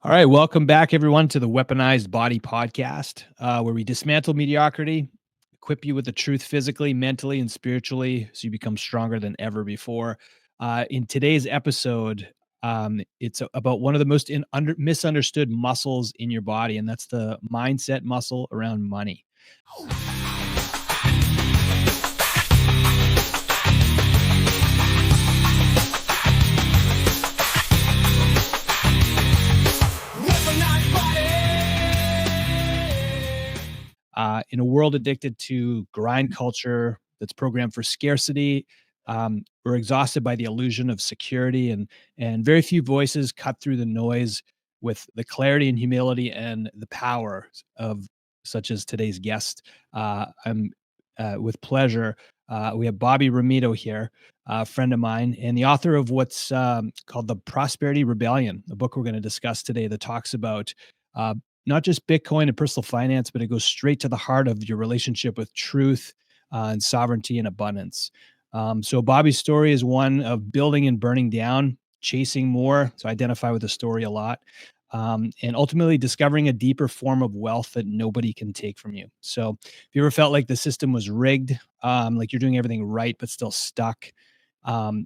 All right, welcome back, everyone, to the Weaponized Body Podcast, where we dismantle mediocrity, equip you with the truth physically, mentally, and spiritually, so you become stronger than ever before. In today's episode, it's about one of the most misunderstood muscles in your body, and that's the mindset muscle around money. In a world addicted to grind culture that's programmed for scarcity, we're exhausted by the illusion of security, and very few voices cut through the noise with the clarity and humility and the power of such as today's guest. I'm with pleasure. We have Bobby Rometo here, a friend of mine, and the author of what's called the Prosperity Rebellion, the book we're going to discuss today that talks about uh, not just Bitcoin and personal finance, but it goes straight to the heart of your relationship with truth and sovereignty and abundance. So Bobby's story is one of building and burning down, chasing more. So I identify with the story a lot. And ultimately discovering a deeper form of wealth that nobody can take from you. So if you ever felt like the system was rigged, like you're doing everything right, but still stuck,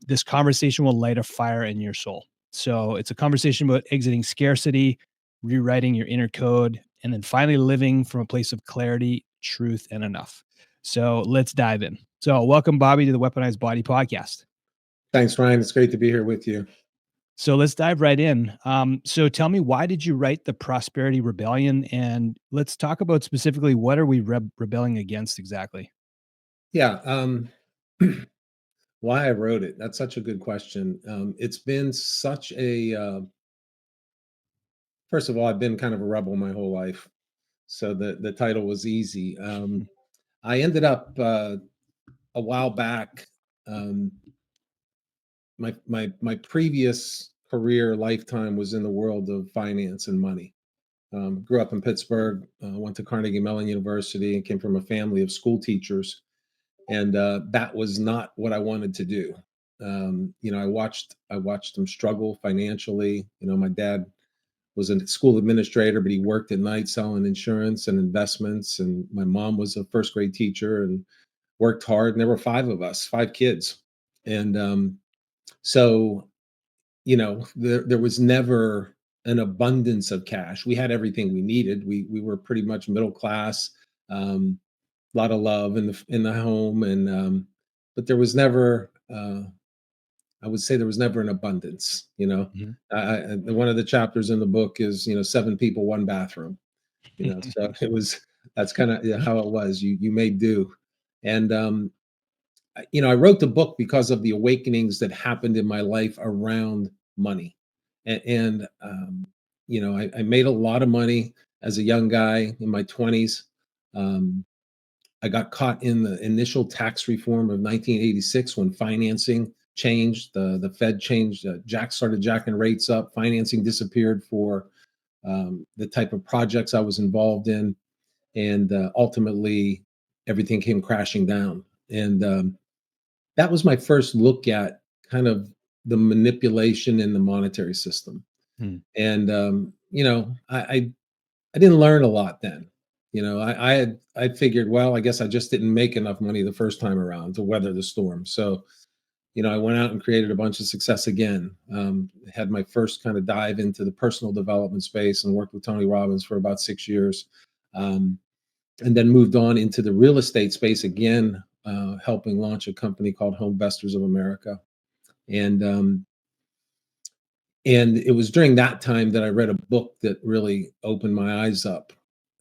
this conversation will light a fire in your soul. So it's a conversation about exiting scarcity, rewriting your inner code, and then finally living from a place of clarity, truth, and enough. So let's dive in. So welcome, Bobby, to the Weaponized Body Podcast. Thanks, Ryan. It's great to be here with you. So let's dive right in. So tell me, why did you write the Prosperity Rebellion? And let's talk about specifically, what are we rebelling against exactly? Yeah. Why I wrote it. That's such a good question. It's been such first of all, I've been kind of a rebel my whole life. So the title was easy. I ended up a while back. My previous career lifetime was in the world of finance and money. Grew up in Pittsburgh, went to Carnegie Mellon University, and came from a family of school teachers. And that was not what I wanted to do. I watched them struggle financially. My dad was a school administrator, but he worked at night selling insurance and investments. And my mom was a first grade teacher and worked hard. And there were five of us, five kids. And so, there was never an abundance of cash. We had everything we needed. We were pretty much middle class. A lot of love in the home, and but there was never. I would say there was never an abundance. Mhm. One of the chapters in the book is seven people, one bathroom. So that's kind of how it was. You made do, and I wrote the book because of the awakenings that happened in my life around money, and I made a lot of money as a young guy in my 20s. Um, I got caught in the initial tax reform of 1986 when financing changed. The Fed changed. Started jacking rates up. Financing disappeared for the type of projects I was involved in, and ultimately everything came crashing down. And that was my first look at kind of the manipulation in the monetary system. Hmm. And I didn't learn a lot then. I figured, well, I guess I just didn't make enough money the first time around to weather the storm. So, I went out and created a bunch of success again. Had my first kind of dive into the personal development space and worked with Tony Robbins for about 6 years. And then moved on into the real estate space again, helping launch a company called Home Investors of America. And it was during that time that I read a book that really opened my eyes up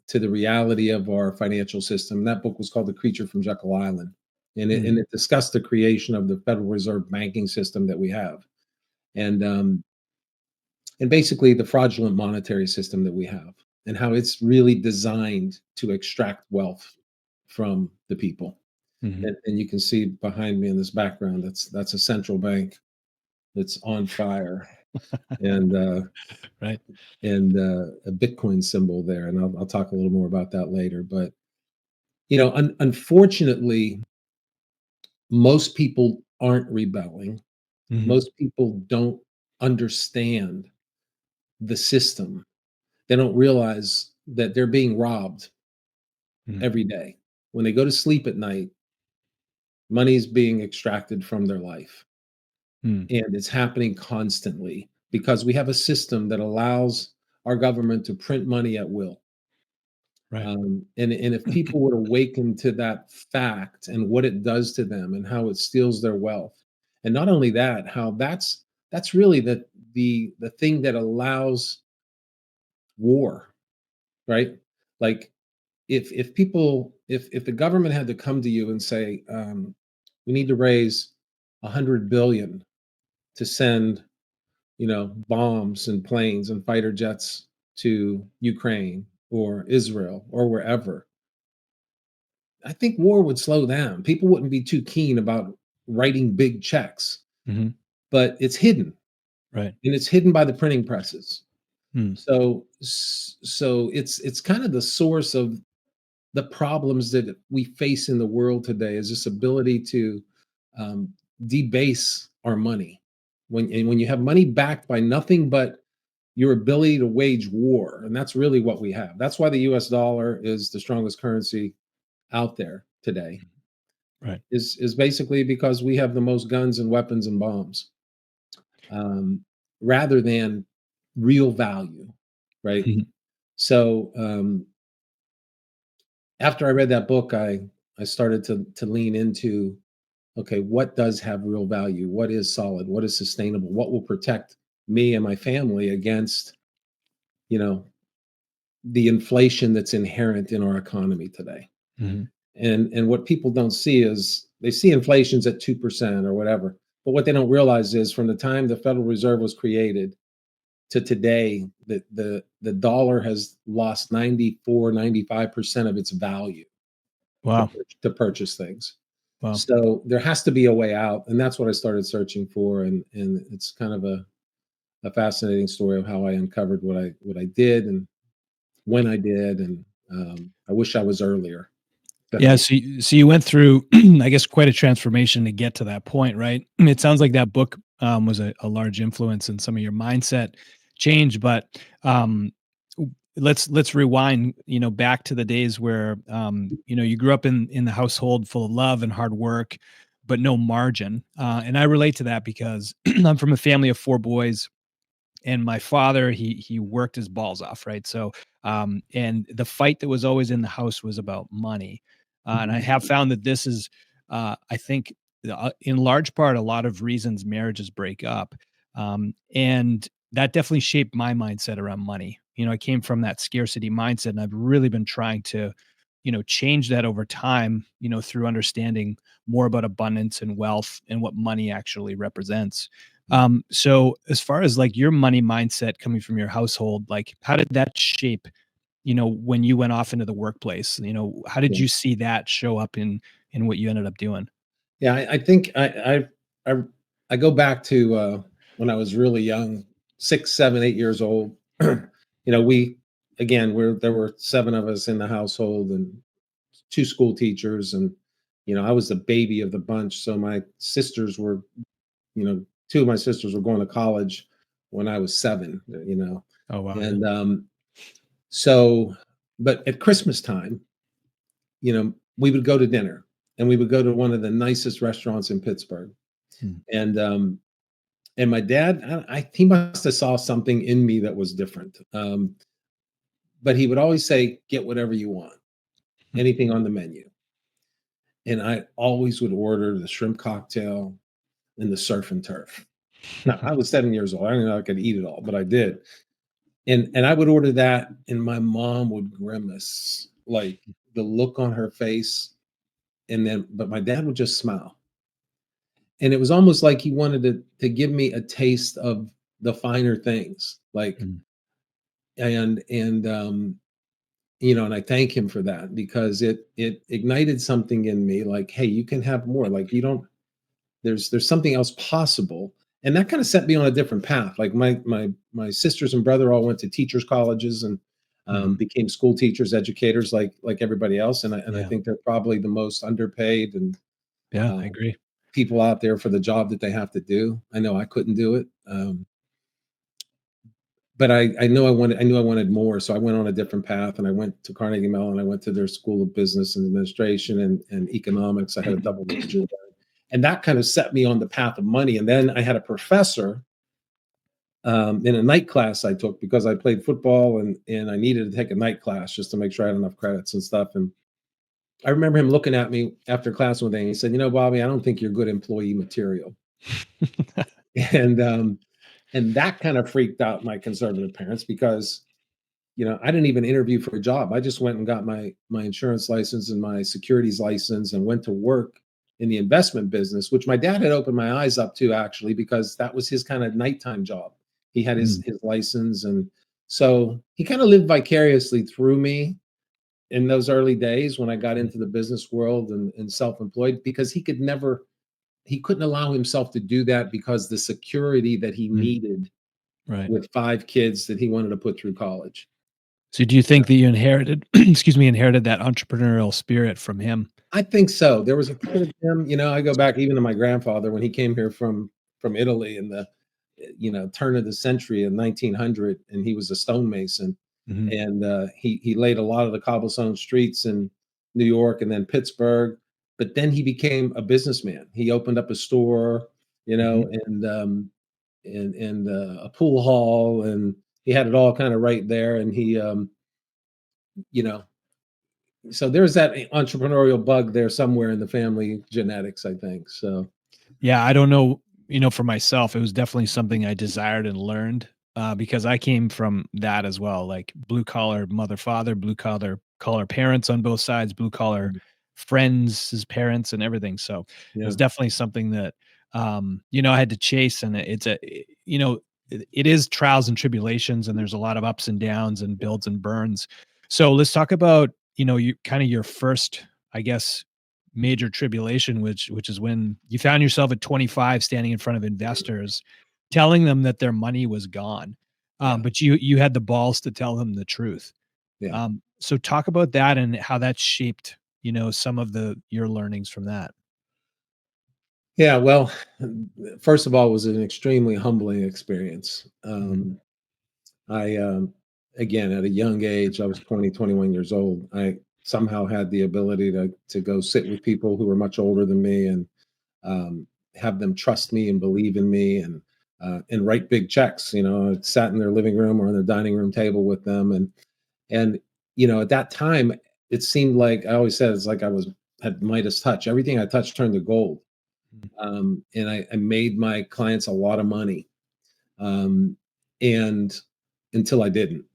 to the reality of our financial system. That book was called The Creature from Jekyll Island. And it discussed the creation of the Federal Reserve banking system that we have. And basically the fraudulent monetary system that we have, and how it's really designed to extract wealth from the people. Mhm. And you can see behind me in this background, that's a central bank that's on fire. And Right. a Bitcoin symbol there, and I'll talk a little more about that later. But unfortunately, most people aren't rebelling. Mhm. Most people don't understand the system. They don't realize that they're being robbed Mm, every day. When they go to sleep at night, money is being extracted from their life. mm, And it's happening constantly because we have a system that allows our government to print money at will. right. And if people would awaken to that fact and what it does to them and how it steals their wealth, and not only that, how that's really the thing that allows war, right? Like if people if the government had to come to you and say, we need to raise 100 billion to send, bombs and planes and fighter jets to Ukraine or Israel or wherever, I think war would slow down. People wouldn't be too keen about writing big checks, Mhm, but it's hidden, right. and it's hidden by the printing presses. Mm, So it's kind of the source of the problems that we face in the world today, is this ability to um, debase our money. When you have money backed by nothing but your ability to wage war, and that's really what we have. That's why the U.S. dollar is the strongest currency out there today. right. Is basically because we have the most guns and weapons and bombs, um, rather than real value, right? Mhm, So after I read that book, I started to lean into, okay, what does have real value? What is solid? What is sustainable? What will protect me and my family against, you know, the inflation that's inherent in our economy today? mhm, And what people don't see is they see inflation's at 2% or whatever, but what they don't realize is from the time the Federal Reserve was created to today, the dollar has lost 94, 95% of its value to wow, purchase things. wow. So there has to be a way out, and that's what I started searching for. And it's kind of a fascinating story of how I uncovered what I did and when I did, and I wish I was earlier. Yeah, Definitely. so you went through, I guess, quite a transformation to get to that point, right? It sounds like that book, was a large influence in some of your mindset change, but, let's rewind, back to the days where, you grew up in the household full of love and hard work, but no margin, and I relate to that because I'm from a family of 4 boys, and my father, he worked his balls off, right? So and the fight that was always in the house was about money, and I have found that this is I think in large part a lot of reasons marriages break up, and that definitely shaped my mindset around money. I came from that scarcity mindset, and I've really been trying to change that over time, through understanding more about abundance and wealth and what money actually represents. So as far as like your money mindset coming from your household, like how did that shape, when you went off into the workplace? How did Yeah. you see that show up in what you ended up doing? Yeah, I think I I go back to when I was really young, 6, 7, 8 years old. We again there were 7 of us in the household and 2 school teachers, and I was the baby of the bunch. So my sisters were, 2 of my sisters were going to college when I was 7. Oh wow, yeah. And so, but at Christmas time, we would go to dinner, and we would go to one of the nicest restaurants in Pittsburgh. Mm, And my dad, he must have saw something in me that was different. But he would always say, "Get whatever you want, mm, anything on the menu." And I always would order the shrimp cocktail and the surf and turf. Now I was 7 years old. I didn't know I could eat it all, but I did. And I would order that, and my mom would grimace, like the look on her face, but my dad would just smile. And it was almost like he wanted to give me a taste of the finer things, like, mm, and I thank him for that because it ignited something in me, like, hey, you can have more. Like, you don't there's something else possible. And that kind of set me on a different path. Like my sisters and brother all went to teachers colleges and mhm. became school teachers, educators, like everybody else. And I Yeah, think they're probably the most underpaid and yeah, uh, I agree. people out there for the job that they have to do. I know I couldn't do it. but I knew I wanted more. So I went on a different path, and I went to Carnegie Mellon. I went to their School of Business and Administration and Economics. I had a double major there. And that kind of set me on the path of money. And then I had a professor in a night class I took because I played football, and I needed to take a night class just to make sure I had enough credits and stuff. And I remember him looking at me after class one day, and he said, Bobby, I don't think you're good employee material. And that kind of freaked out my conservative parents because, I didn't even interview for a job. I just went and got my insurance license and my securities license and went to work in the investment business, which my dad had opened my eyes up to, actually, because that was his kind of nighttime job. He had his license, and so he kind of lived vicariously through me in those early days when I got into the business world and self-employed, because he couldn't allow himself to do that because the security that he needed Right. with 5 kids that he wanted to put through college. So do you think that you inherited, inherited that entrepreneurial spirit from him? I think so. There was a part of him, I go back even to my grandfather when he came here from Italy in the, turn of the century in 1900, and he was a stonemason. Mhm. And he laid a lot of the cobblestone streets in New York and then Pittsburgh. But then he became a businessman. He opened up a store, Mhm. and a pool hall, and he had it all kind of right there. And he, you know, so there's that entrepreneurial bug there somewhere in the family genetics, I think. So Yeah, I don't know, for myself, it was definitely something I desired and learned, because I came from that as well, like blue collar mother, father, blue collar parents on both sides, blue collar friends, his parents and everything. So it yeah, was definitely something that, I had to chase, and it is trials and tribulations, and there's a lot of ups and downs and builds and burns. So let's talk about, you kind of your first, I guess, major tribulation, which is when you found yourself at 25 standing in front of investors, telling them that their money was gone. yeah, But you had the balls to tell them the truth. yeah. So talk about that and how that shaped, some of your learnings from that. Yeah, well, first of all, it was an extremely humbling experience. Mhm. I Again, at a young age, I was 20, 21 years old. I somehow had the ability to go sit with people who were much older than me, and have them trust me and believe in me, and write big checks. I sat in their living room or on their dining room table with them, and at that time, it seemed like I always said it's like had Midas touch. Everything I touched turned to gold. Mhm. And I made my clients a lot of money, and until I didn't.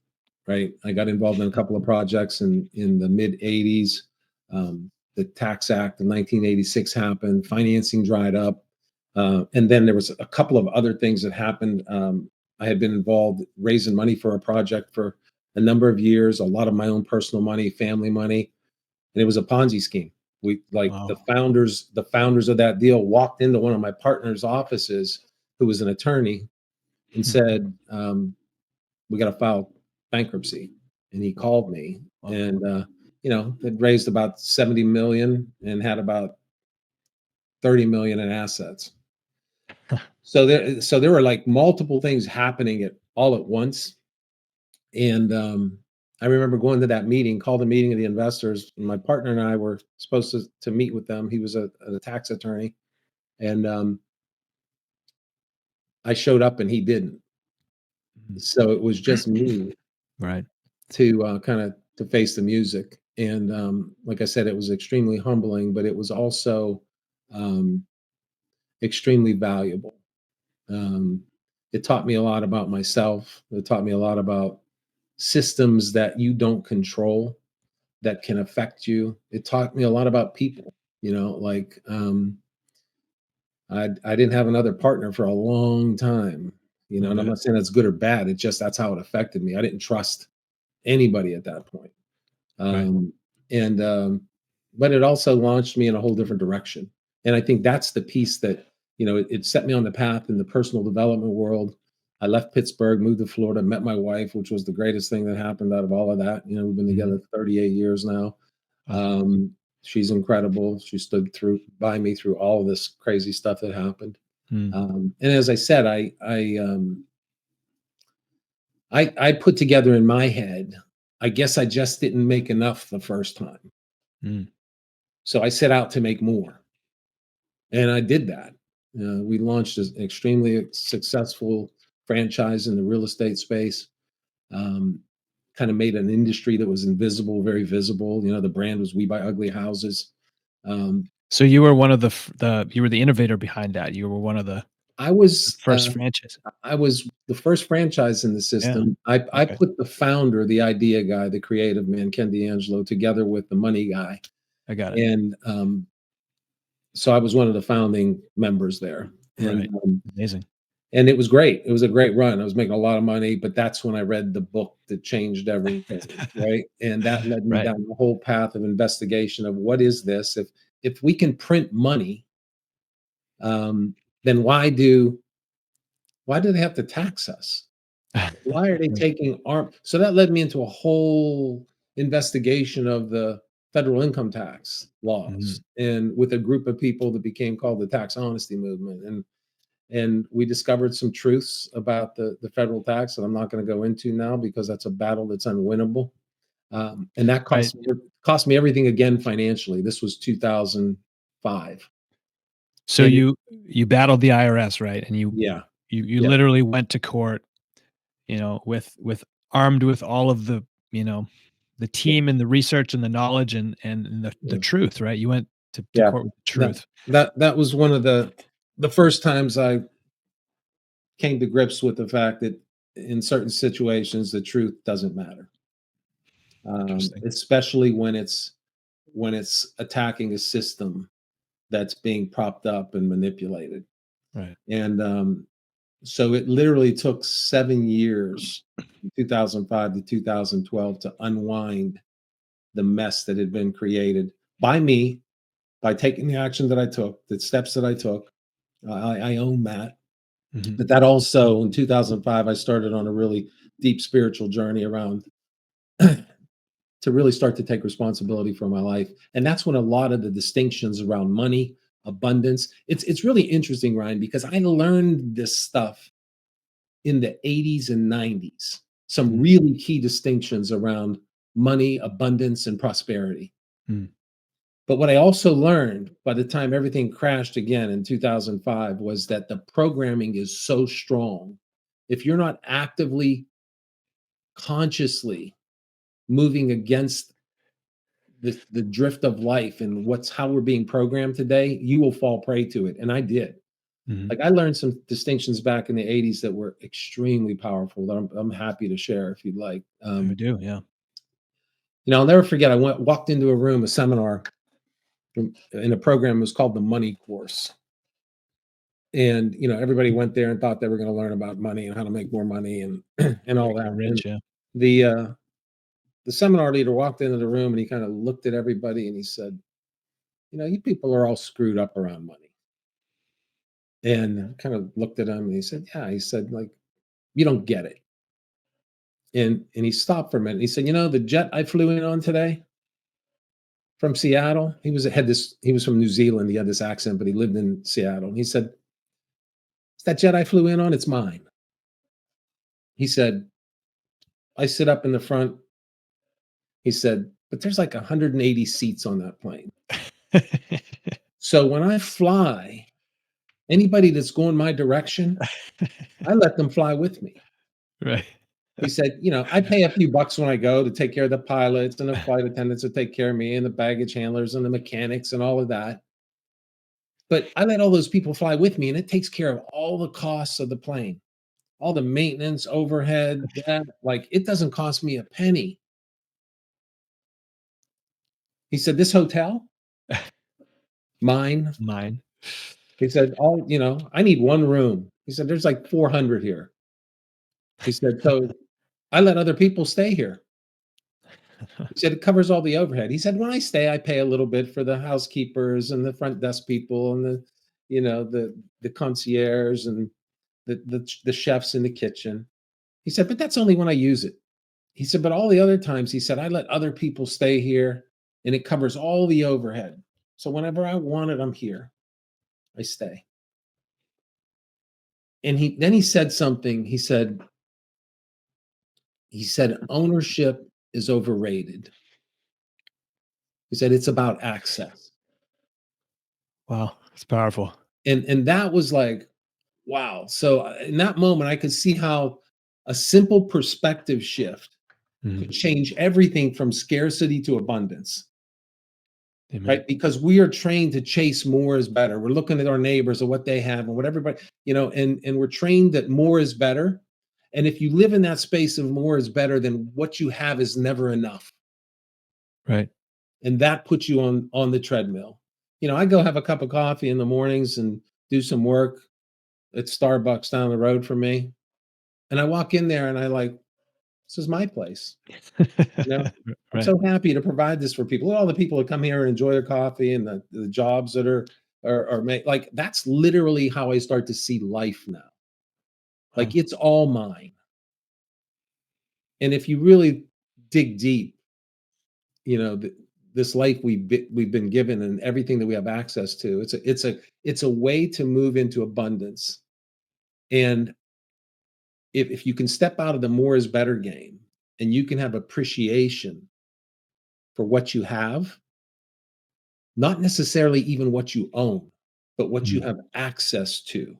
Right, I got involved in a couple of projects in the mid '80s. The Tax Act of 1986 happened. Financing dried up, and then there was a couple of other things that happened. I had been involved raising money for a project for a number of years, a lot of my own personal money, family money, and it was a Ponzi scheme. We like Wow. the founders of that deal walked into one of my partner's offices, who was an attorney, and Hmm. said, "We got to file bankruptcy." And he called me, Wow. and had raised about 70 million and had about 30 million in assets. So there were like multiple things happening at all at once. And I remember going to that meeting, called a meeting of the investors. And my partner and I were supposed to meet with them. He was a tax attorney, and I showed up and he didn't. Mhm. So it was just me Right. to kind of to face the music. And like I said, it was extremely humbling, but it was also um, extremely valuable. Um, it taught me a lot about myself. It taught me a lot about systems that you don't control that can affect you. It taught me a lot about people. Like I didn't have another partner for a long time. And I'm Okay. not saying that's good or bad. It's just that's how it affected me. I didn't trust anybody at that point. Right. um, and But it also launched me in a whole different direction. And I think that's the piece that it set me on the path in the personal development world. I left Pittsburgh, moved to Florida, met my wife, which was the greatest thing that happened out of all of that. We've been Mhm. together 38 years now. Wow. um, she's incredible. She stood through by me through all of this crazy stuff that happened. Mm. And as I said, I put together in my head, I guess I just didn't make enough the first time. Mm. So I set out to make more. And I did that. We launched an extremely successful franchise in the real estate space. Um, Kind of made an industry that was invisible, very visible. The brand was We Buy Ugly Houses. Um, So you were one of the you were the innovator behind that. You were one of I the was first franchise. I was the first franchise in the Yeah. system. I Okay. put the founder, the idea guy, the creative man, Ken D'Angelo, together with the money guy, I got it. and so I was one of the founding members there, and Right. Amazing. and it was great. It was a great run. I was making a lot of money, but that's when I read the book that changed everything, right? And that led me Right. down the whole path of investigation of what is this? If we can print money, then why do they have to tax us? Why are they Right. taking our so that led me into a whole investigation of the federal income tax laws Mhm. and with a group of people that became called the tax honesty movement. And we discovered some truths about the federal tax that I'm not going to go into now because that's a battle that's unwinnable. And that Right. cost me everything again financially. This was 2005. So And you battled the IRS, right? And yeah, you yeah, literally went to court, with armed with all of you know, the yeah, team and the research and the knowledge and the yeah. truth, right? You went to Yeah. court with the That truth. that was one of the first times I came to grips with the fact that in certain situations the truth doesn't matter, Interesting. especially when it's attacking a system that's being propped up and manipulated. Right. And so it literally took 7 years, from 2005 to 2012, to unwind the mess that had been created by me, by taking the action that I took, the steps that I took. I own that. Mhm. But that also, in 2005, I started on a really deep spiritual journey around to really start to take responsibility for my life. And that's when a lot of the distinctions around money, abundance, it's really interesting, Ryan, because I learned this stuff in the 80s and 90s. Some Mhm. really key distinctions around money, abundance, and prosperity. Mm. But what I also learned by the time everything crashed again in 2005 was that the programming is so strong. If you're not actively, consciously moving against the drift of life and how we're being programmed today, you will fall prey to it. And I did. Mhm. Like I learned some distinctions back in the 80s that were extremely powerful that I'm happy to share if you'd like. I do, yeah. I'll never forget. I walked into a room, a seminar in a program. It was called the Money Course, and everybody went there and thought they were going to learn about money and how to make more money and and How to all get that. And rich, yeah. the uh, the seminar leader walked into the room and he kind of looked at everybody and he said, "You people are all screwed up around money." And kind of looked at him and he said, "Yeah." He said, "Like you don't get it." And he stopped for a minute. He said, "The jet I flew in on today from Seattle." He was from New Zealand. He had this accent, but he lived in Seattle. And he said, "That jet I flew in on, it's mine." He said, "I sit up in the front." He said, "But there's like 180 seats on that plane. So when I fly, anybody that's going my direction, I let them fly with me." Right. He said, "I pay a few bucks when I go to take care of the pilots and the flight attendants that take care of me and the baggage handlers and the mechanics and all of that. But I let all those people fly with me and it takes care of all the costs of the plane, all the maintenance, overhead, that like it doesn't cost me a penny." He said, "This hotel, mine." Mine. He said, I need one room." He said, "There's like 400 here." He said, "So I let other people stay here." He said, "It covers all the overhead." He said, "When I stay, I pay a little bit for the housekeepers and the front desk people and the concierge and the chefs in the kitchen." He said, "But that's only when I use it." He said, "But all the other times," he said, "I let other people stay here and it covers all the overhead. So whenever I want it, I'm here. I stay." And he said something. He said, He said, ownership is overrated. He said, it's about access. Wow, it's powerful. And that was like, wow. So in that moment, I could see how a simple perspective shift Mhm. could change everything from scarcity to abundance. Amen. Right? Because we are trained to chase more is better. We're looking at our neighbors and what they have and what everybody, and we're trained that more is better. And if you live in that space of more is better, then what you have is never enough. Right. And that puts you on the treadmill. I go have a cup of coffee in the mornings and do some work at Starbucks down the road from me. And I walk in there and I like, this is my place. I'm Right. so happy to provide this for people. All the people that come here and enjoy their coffee and the jobs that are made. Like that's literally how I start to see life now. Wow. Like it's all mine. And if you really dig deep, this life we've been given and everything that we have access to, it's a way to move into abundance. And if you can step out of the more is better game and you can have appreciation for what you have, not necessarily even what you own, but what you Mm. have access to,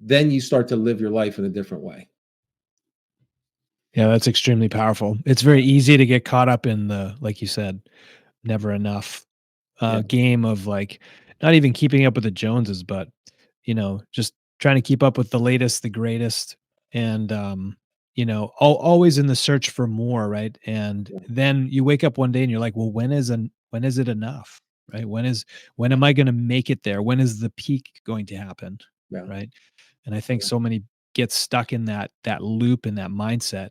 then you start to live your life in a different way. Yeah, that's extremely powerful. It's very easy to get caught up in the, like you said, never enough Yeah, game of like not even keeping up with the Joneses, but just trying to keep up with the latest, the greatest, and always in the search for more, right? And yeah, then you wake up one day and you're like, well, when is it enough, right? When am I going to make it there? When is the peak going to happen, yeah, right? And I think yeah, so many get stuck in that loop and that mindset.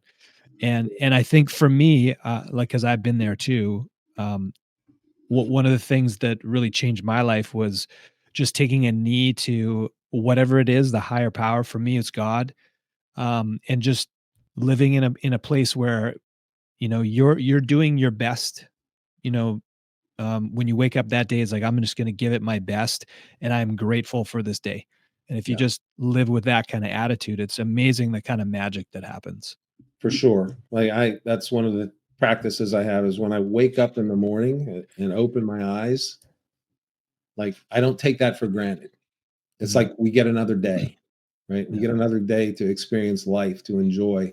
And I think for me, like, because I've been there too. One of the things that really changed my life was just taking a knee to whatever it is, the higher power. For me, it's God, and just living in a place where you're doing your best. You know, when you wake up that day, it's like I'm just going to give it my best, and I'm grateful for this day. And if you yeah, just live with that kind of attitude, it's amazing the kind of magic that happens. for sure. Like that's one of the practices I have is when I wake up in the morning and open my eyes, like I don't take that for granted. It's Mhm. like we get another day, right? We Yeah. get another day to experience life, to enjoy.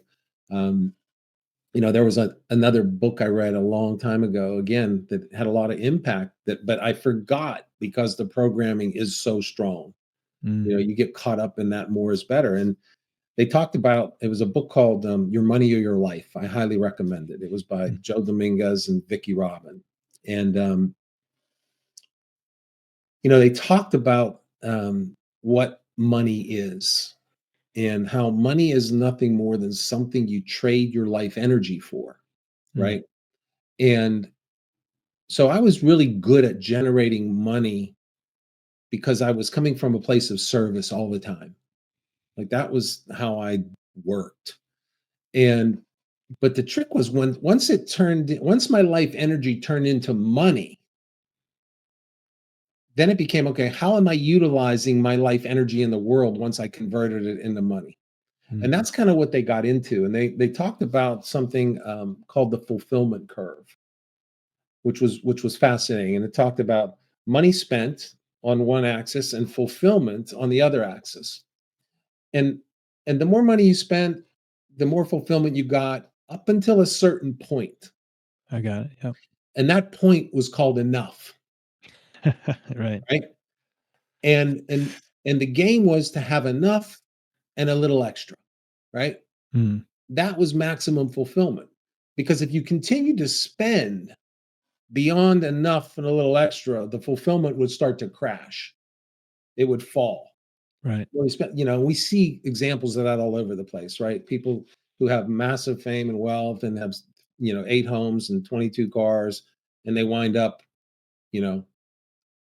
Um, there was another book I read a long time ago, again, that had a lot of impact but I forgot because the programming is so strong. Mm. You get caught up in that more is better. And they talked about it was a book called Your Money or Your Life. I highly recommend it. It was by Mm. Joe Dominguez and Vicky Robin. And they talked about what money is and how money is nothing more than something you trade your life energy for, Mm. right? And so I was really good at generating money because I was coming from a place of service all the time. Like that was how I worked. And but the trick was once my life energy turned into money, then it became okay, how am I utilizing my life energy in the world once I converted it into money? And Mm. that's kind of what they got into. And they talked about something called the fulfillment curve, which was fascinating. And it talked about money spent on one axis and fulfillment on the other axis. And and the more money you spent, the more fulfillment you got up until a certain point. I got it. Yep. And that point was called enough, Right. right? And the game was to have enough and a little extra, right? Mm. That was maximum fulfillment. Because if you continue to spend beyond enough and a little extra, the fulfillment would start to crash. It would fall. Right. We see examples of that all over the place, right? People who have massive fame and wealth and have, 8 homes and 22 cars, and they wind up, you know,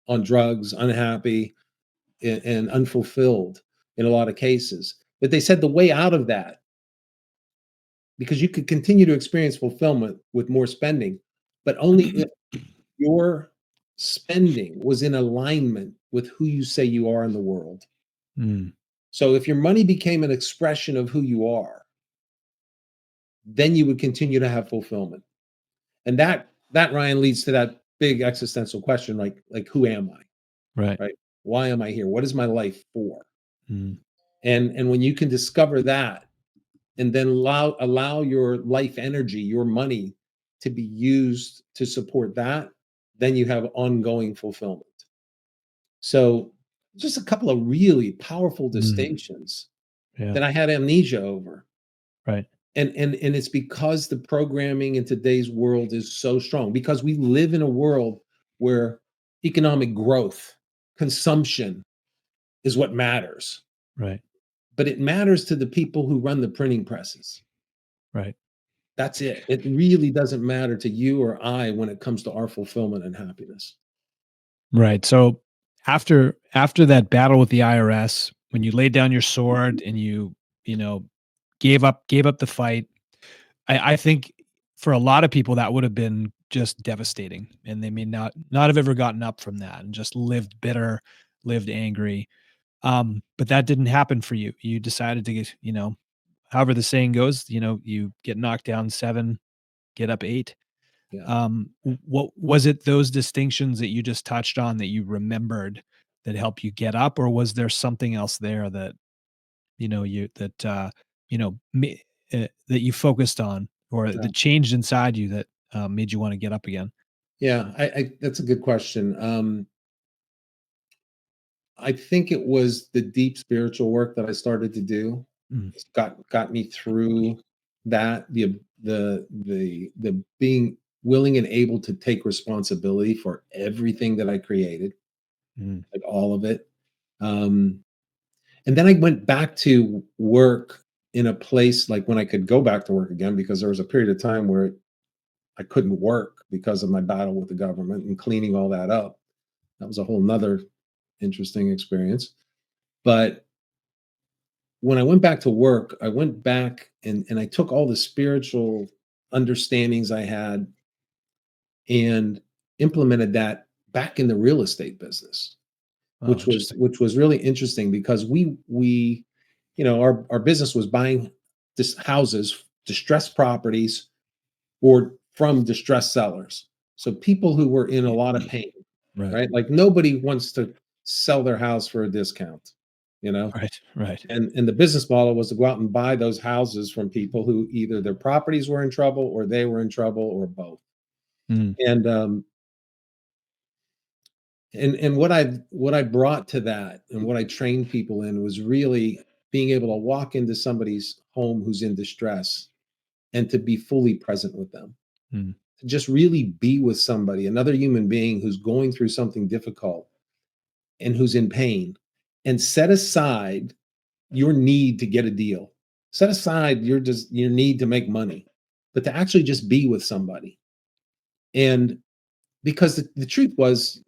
on drugs, unhappy and unfulfilled in a lot of cases. But they said the way out of that, because you could continue to experience fulfillment with more spending, but only if your spending was in alignment with who you say you are in the world. Mm. So if your money became an expression of who you are, then you would continue to have fulfillment. And that Ryan leads to that big existential question, like who am I? Right. Right? Why am I here? What is my life for? Mm. And when you can discover that and then allow your life energy, your money to be used to support that, then you have ongoing fulfillment. So just a couple of really powerful Mm. distinctions Yeah. that I had amnesia over. Right. And it's because the programming in today's world is so strong because we live in a world where economic growth, consumption is what matters. Right. But it matters to the people who run the printing presses. Right. That's it. It really doesn't matter to you or I when it comes to our fulfillment and happiness. Right. So after that battle with the IRS, when you laid down your sword and you know, gave up the fight, I think for a lot of people that would have been just devastating, and they may not have ever gotten up from that and just lived bitter, lived angry. But that didn't happen for you. You decided to get, however the saying goes, you get knocked down 7, get up 8. Yeah. What was it, those distinctions that you just touched on that you remembered that helped you get up, or was there something else there that, you that, that you focused on or Yeah. that changed inside you that, made you wanna get up again? Yeah, I that's a good question. I think it was the deep spiritual work that I started to do. Mm, It's got me through that, the being willing and able to take responsibility for everything that I created, mm, like all of it. Um, and then I went back to work in a place like when I could go back to work again because there was a period of time where I couldn't work because of my battle with the government and cleaning all that up. That was a whole nother interesting experience. But when I went back to work, I went back and I took all the spiritual understandings I had and implemented that back in the real estate business, oh, interesting. which was really interesting because we our business was buying houses, distressed properties, or from distressed sellers. So people who were in a lot of pain, Right, right? Like nobody wants to sell their house for a discount, you know? right, right. And the business model was to go out and buy those houses from people who either their properties were in trouble or they were in trouble or both. Mm, And and what I brought to that and what I trained people in was really being able to walk into somebody's home who's in distress and to be fully present with them. mm, Just really be with somebody, another human being who's going through something difficult and who's in pain, and set aside your need to get a deal. Set aside your need to make money, but to actually just be with somebody. And because the truth was,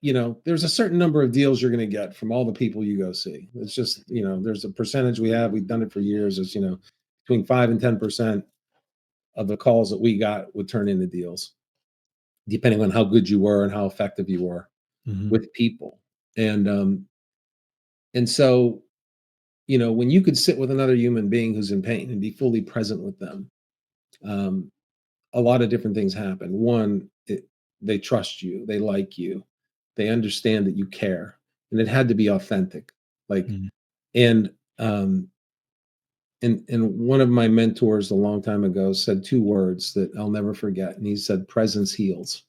there's a certain number of deals you're going to get from all the people you go see. It's just, there's a percentage we've done it for years. It's, between 5 and 10% of the calls that we got would turn into deals, depending on how good you were and how effective you were mhm, with people. And so, when you could sit with another human being who's in pain and be fully present with them, um, a lot of different things happen. One, they trust you, they like you, they understand that you care, and it had to be authentic. Like, mm, and and one of my mentors a long time ago said two words that I'll never forget, and he said, "Presence heals,"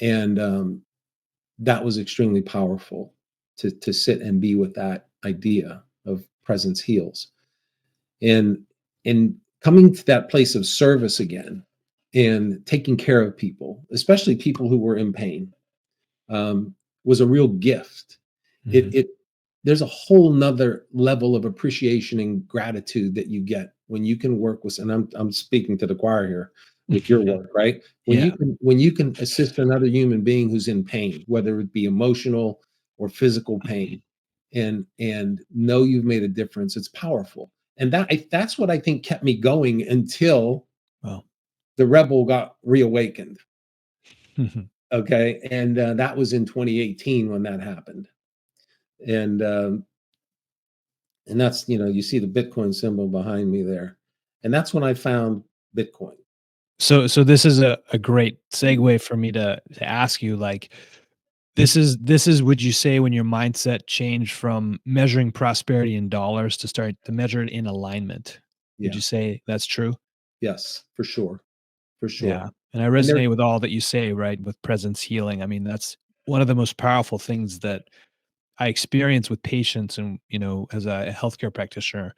and that was extremely powerful to sit and be with that idea of presence heals. And and coming to that place of service again and taking care of people, especially people who were in pain, um, was a real gift. mhm. It there's a whole nother level of appreciation and gratitude that you get when you can work with, and I'm speaking to the choir here, with your work, right? Yeah. When you can assist another human being who's in pain, whether it be emotional or physical pain, and know you've made a difference, it's powerful. And that's what I think kept me going until Well. the rebel got reawakened. Mhm. Okay, and that was in 2018 when that happened. And And that's, you see the Bitcoin symbol behind me there. And that's when I found Bitcoin. So this is a great segue for me to ask you, like, this is would you say when your mindset changed from measuring prosperity in dollars to start to measure it in alignment? Would Yeah. you say that's true? Yes, for sure. For sure. Yeah. And I And there, resonate with all that you say, right? With presence healing. I mean, that's one of the most powerful things that I experience with patients and, as a healthcare practitioner,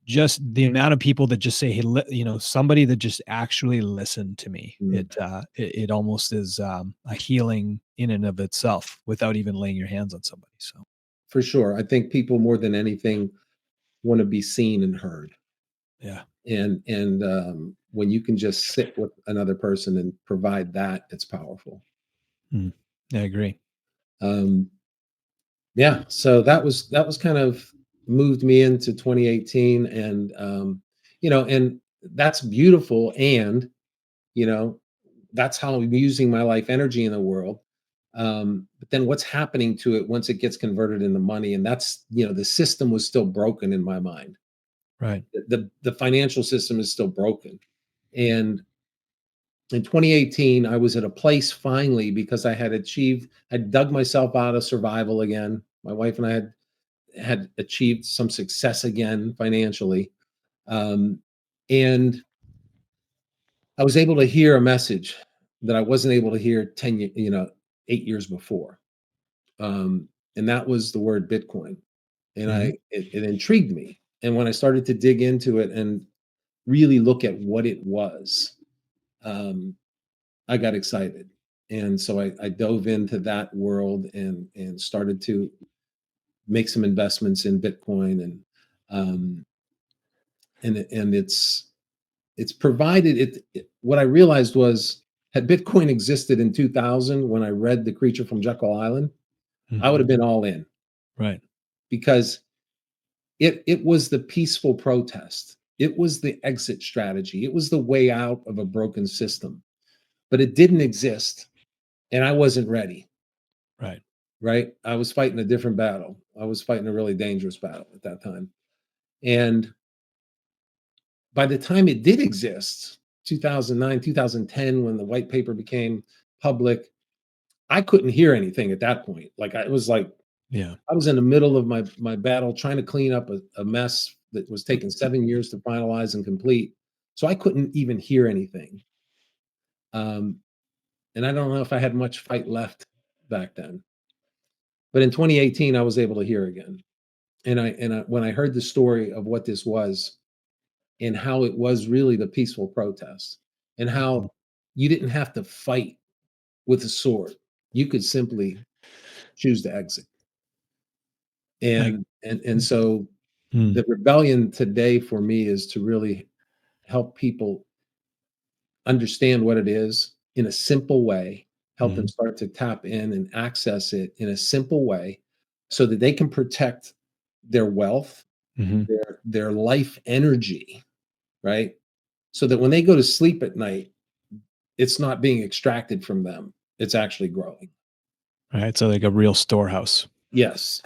just the amount of people that just say, "Hey, somebody that just actually listened to me." mm, It almost is a healing in and of itself without even laying your hands on somebody. So, for sure. I think people more than anything want to be seen and heard. yeah. And when you can just sit with another person and provide that, it's powerful. Mm. I agree. Um, yeah, so that was kind of moved me into 2018, and that's beautiful, and you know that's how I'm using my life energy in the world. But then what's happening to it once it gets converted into money? And that's, the system was still broken in my mind. Right. The financial system is still broken. And in 2018, I was at a place finally because I dug myself out of survival again. My wife and I had achieved some success again financially. Um, and I was able to hear a message that I wasn't able to hear 8 years before. And that was the word Bitcoin. And Mhm. it intrigued me. And when I started to dig into it and really look at what it was, um, I got excited. And so I dove into that world and started to make some investments in Bitcoin, um, and it's provided what I realized was, had Bitcoin existed in 2000 when I read The Creature from Jekyll Island, I would Mhm. have been all in, Right. because it was the peaceful protest. It was the exit strategy. It was the way out of a broken system. But it didn't exist, and I wasn't ready, Right. right? I was fighting a different battle. I was fighting a really dangerous battle at that time. And by the time it did exist, 2009, 2010, when the white paper became public, I couldn't hear anything at that point. It was like Yeah. I was in the middle of my battle trying to clean up a mess that was taking 7 years to finalize and complete. So I couldn't even hear anything. Um, and I don't know if I had much fight left back then. But in 2018, I was able to hear again. And when I heard the story of what this was, and how it was really the peaceful protest, and Mhm. how you didn't have to fight with a sword, you could simply choose to exit. Like, And so mm, the rebellion today for me is to really help people understand what it is in a simple way, help them mhm, start to tap in and access it in a simple way, so that they can protect their wealth, mhm. their life energy, right? So that when they go to sleep at night, it's not being extracted from them. It's actually growing. Right. So like a real storehouse. Yes.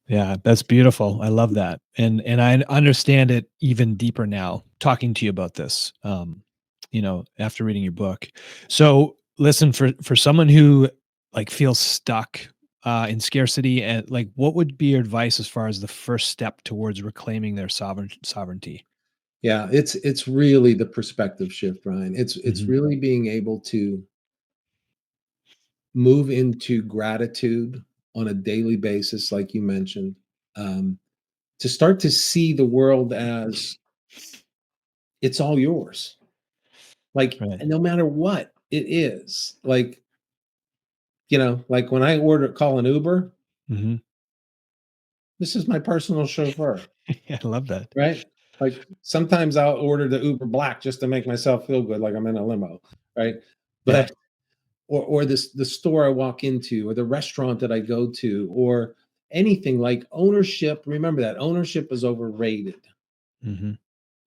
Yeah, that's beautiful. I love that. And I understand it even deeper now talking to you about this. After reading your book. So, listen, for someone who like feels stuck in scarcity, and like, what would be your advice as far as the first step towards reclaiming their sovereignty? Yeah, it's really the perspective shift, Ryan. It's Mhm. really being able to move into gratitude on a daily basis, like you mentioned, um, to start to see the world as it's all yours. Like, Right. and no matter what it is, like when I call an Uber, Mhm. this is my personal chauffeur, Yeah, I love that. right? Like sometimes I'll order the Uber Black just to make myself feel good, like I'm in a limo, right? Yeah. But or the store I walk into, or the restaurant that I go to, or anything like ownership. Remember that ownership is overrated. Mhm.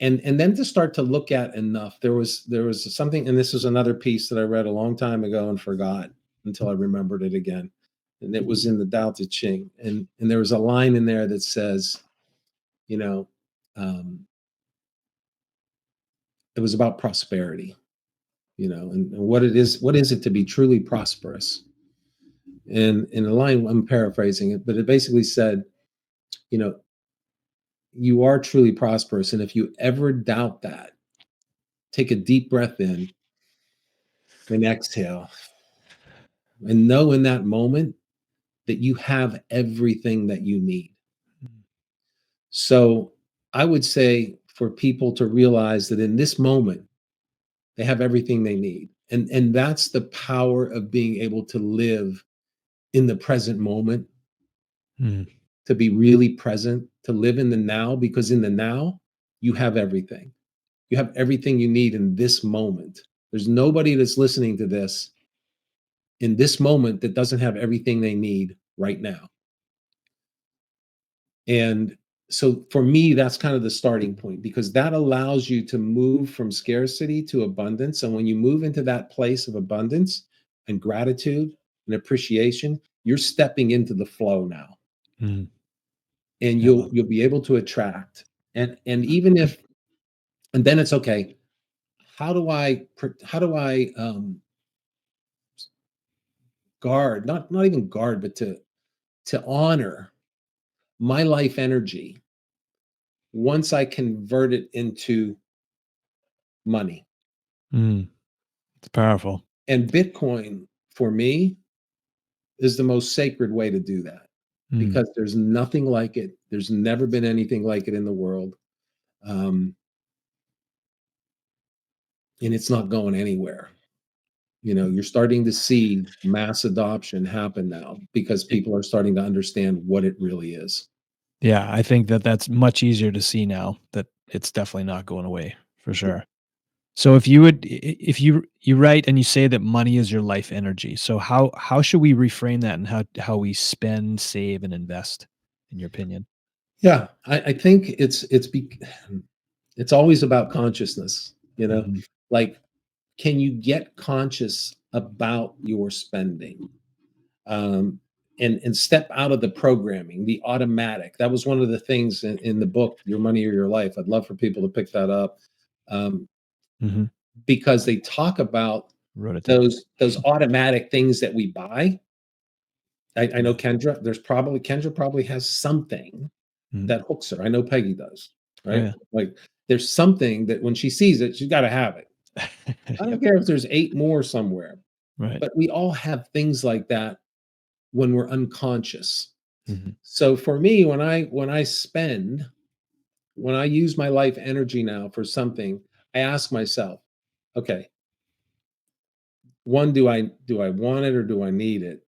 And then to start to look at enough. There was something, and this is another piece that I read a long time ago and forgot until I remembered it again. and it was in the Tao Te Ching, and there was a line in there that says, you know, um, it was about prosperity, and what is it to be truly prosperous? And in the line, I'm paraphrasing it, but it basically said, you know, you are truly prosperous, and if you ever doubt that, take a deep breath in and exhale, and know in that moment that you have everything that you need. So I would say for people to realize that in this moment, they have everything they need. And that's the power of being able to live in the present moment, Mm. to be really present, to live in the now, because in the now, you have everything. You have everything you need in this moment. There's nobody that's listening to this in this moment that doesn't have everything they need right now. And so for me, that's kind of the starting point, because that allows you to move from scarcity to abundance. And when you move into that place of abundance and gratitude and appreciation, you're stepping into the flow now. Mm. And Yeah. you'll be able to attract. And even if, and then it's okay, how do I guard, not even guard, but to honor my life energy once I convert it into money? Mm. It's powerful. And Bitcoin for me is the most sacred way to do that, Mm. because there's nothing like it. There's never been anything like it in the world. Um, and it's not going anywhere. You're starting to see mass adoption happen now because It- people are starting to understand what it really is. yeah, I think that that's much easier to see now that it's definitely not going away for sure. So if you would if you write and you say that money is your life energy. So how should we reframe that and how we spend, save, and invest, in your opinion? Yeah, I think it's always about consciousness. Mhm. Like, can you get conscious about your spending? um, and step out of the programming, the automatic. That was one of the things in the book, Your Money or Your Life. I'd love for people to pick that up, um, Mhm. because they talk about Wrote it down. those automatic things that we buy. I know Yeah. Kendra probably has something Mhm. that hooks her. I know Peggy does, Oh, right? yeah. Like, there's something that when she sees it, she's got to have it. I don't Yep. care if there's eight more somewhere, Right. but we all have things like that when we're unconscious. Mhm. So for me, when I use my life energy now for something, I ask myself, okay, one, do I want it or do I need it?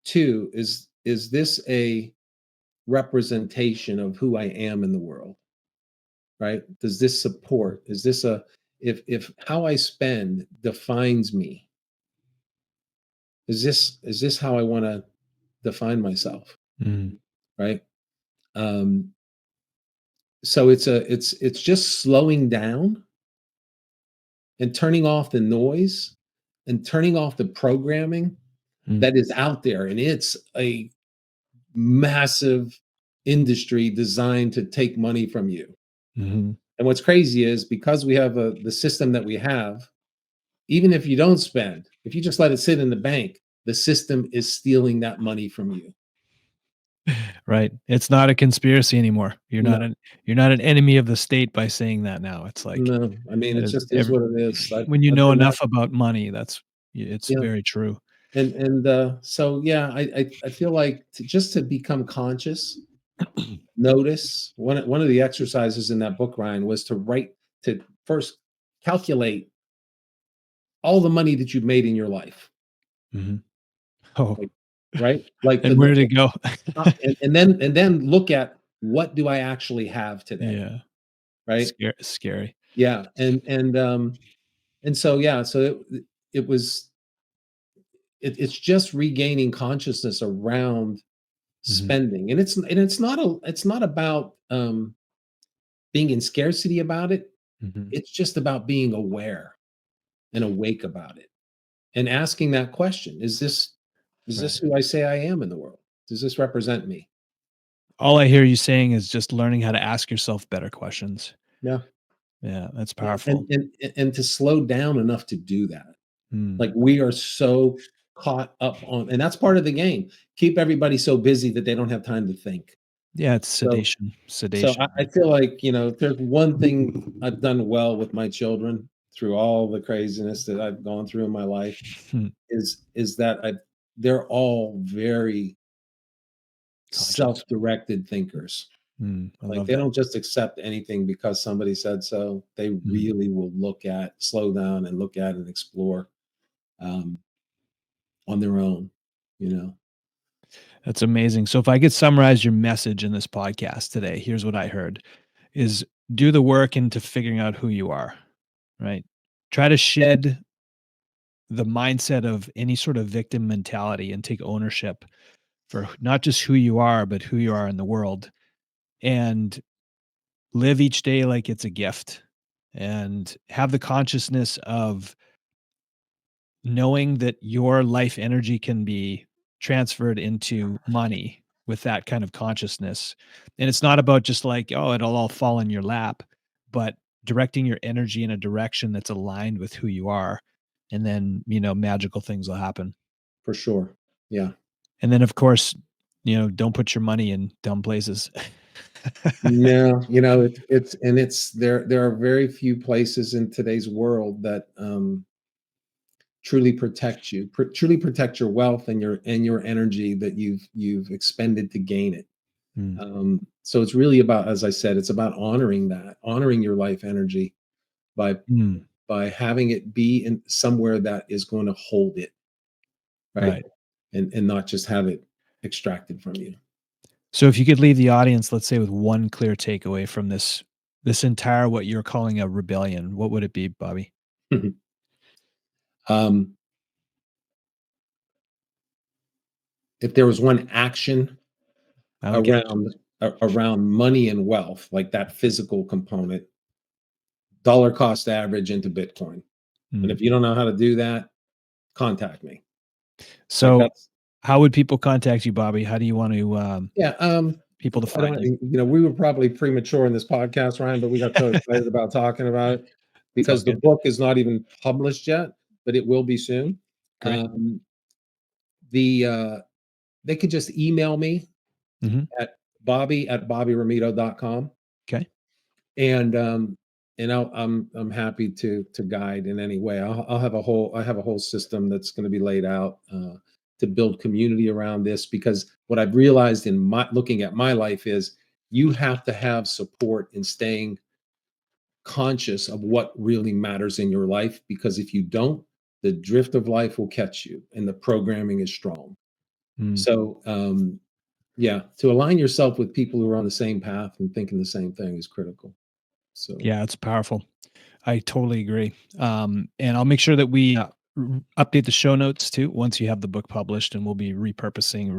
Two, is this a representation of who I am in the world? Right? Does this support? Is this a if how I spend defines me? Is this how I want to define myself? Mhm. Right? Um, so it's just slowing down and turning off the noise and turning off the programming Mm. that is out there. And it's a massive industry designed to take money from you. Mhm. And what's crazy is, because we have the system that we have, even if you don't spend, if you just let it sit in the bank, the system is stealing that money from you. Right. It's not a conspiracy anymore. No, You're not an enemy of the state by saying that now. It's like no. I mean, it that is just is every what it is. when you I've know been that. enough about money, it's Yeah. very true. And so yeah, I feel like just to become conscious, notice. One of the exercises in that book, Ryan, was to first calculate all the money that you've made in your life. Mhm. Oh, Like, right? Like and where did it go? and then look at, what do I actually have today? Yeah. Right? Scary. Yeah. And so yeah, so it was it's just regaining consciousness around Mhm. spending. And it's not about being in scarcity about it. Mhm. It's just about being aware and awake about it, and asking that question, is this Is Right. this who I say I am in the world? Does this represent me? All I hear you saying is just learning how to ask yourself better questions. Yeah. Yeah, that's Yeah, powerful. and to slow down enough to do that. Mm. Like, we are so caught up on, and that's part of the game. Keep everybody so busy that they don't have time to think. Yeah, it's So sedation. so Sedation, I right? feel like, if there's one thing I've done well with my children through all the craziness that I've gone through in my life Hmm. is that they're all very Conscious. self-directed thinkers. I Like, love they that. don't just accept anything because somebody said so. They Mm. really will slow down and look at and explore, um, on their own, you know? That's amazing. So if I could summarize your message in this podcast today, here's what I heard is do the work into figuring out who you are, right? Try to shed the mindset of any sort of victim mentality and take ownership for not just who you are, but who you are in the world, and live each day like it's a gift, and have the consciousness of knowing that your life energy can be transferred into money with that kind of consciousness. And it's not about just like, oh, it'll all fall in your lap, but directing your energy in a direction that's aligned with who you are. And then, magical things will happen. For sure. Yeah. And then, of course, don't put your money in dumb places. No, it's there are very few places in today's world that, truly protect you, truly protect your wealth and your energy that you've expended to gain it. Mm, So it's really about, as I said, it's about honoring your life energy by mm, having it be in somewhere that is going to hold it, right? right. And not just have it extracted from you. So if you could leave the audience, let's say, with one clear takeaway from this entire what you're calling a rebellion, what would it be, Bobby? um, if there was one action I don't get it. around money and wealth, like that physical component, dollar cost average into Bitcoin. And Mm. if you don't know how to do that, contact me. Like, So that's how would people contact you, Bobby? How do you want to yeah. people to I find don't, you? we were probably premature in this podcast, Ryan, but we got so excited about talking about it It's all because the good. book is not even published yet, but it will be soon. Great. Um, the They could just email me Mhm. at bobby@bobbyrometo.com. Okay. And I'm happy to guide in any way. I have a whole system that's going to be laid out, to build community around this, because what I've realized in my looking at my life is you have to have support in staying conscious of what really matters in your life, because if you don't, the drift of life will catch you and the programming is strong. Mm. So, yeah, to align yourself with people who are on the same path and thinking the same thing is critical. So Yeah, it's powerful. I totally agree. And I'll make sure that we update the show notes too once you have the book published, and we'll be repurposing,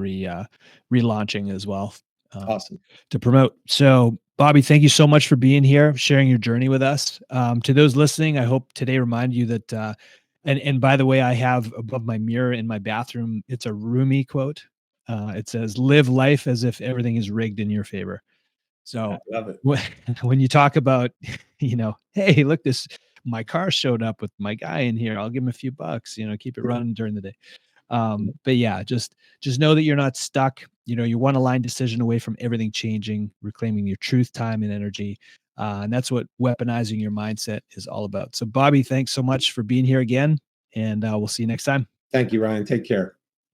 relaunching as well, um, awesome. to promote. So, Bobby, thank you so much for being here, sharing your journey with us. To those listening, I hope today reminded you that. And by the way, I have above my mirror in my bathroom. It's a Rumi quote. It says, "Live life as if everything is rigged in your favor." I So love it. when when you talk about, "Hey, look, my car showed up with my guy in here. I'll give him a few bucks, keep it running during the day." But yeah, just know that you're not stuck. You're one aligned decision away from everything changing, reclaiming your truth, time, and energy. And that's what weaponizing your mindset is all about. So, Bobby, thanks so much for being here again, and we'll see you next time. Thank you, Ryan. Take care.